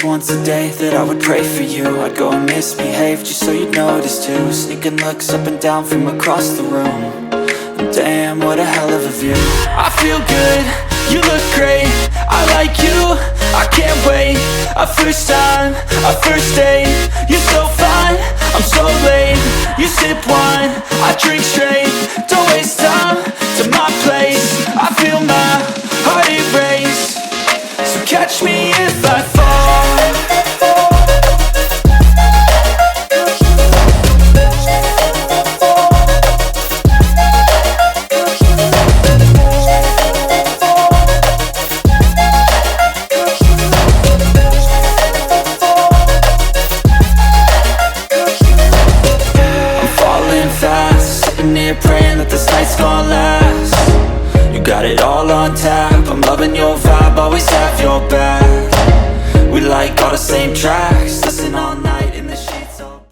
just once a day that I would pray for you. I'd go and misbehave just so you'd notice too. Sneaking looks up and down from across the room. And damn, what a hell of a view. I feel good, you look great, I like you, I can't wait. A first time, a first date, you're so fine, I'm so late. You sip wine, I drink straight, don't waste time to my place. I feel my heart erase, so catch me if I fall. Praying that this night's gonna last. You got it all on tap, I'm loving your vibe, always have your back.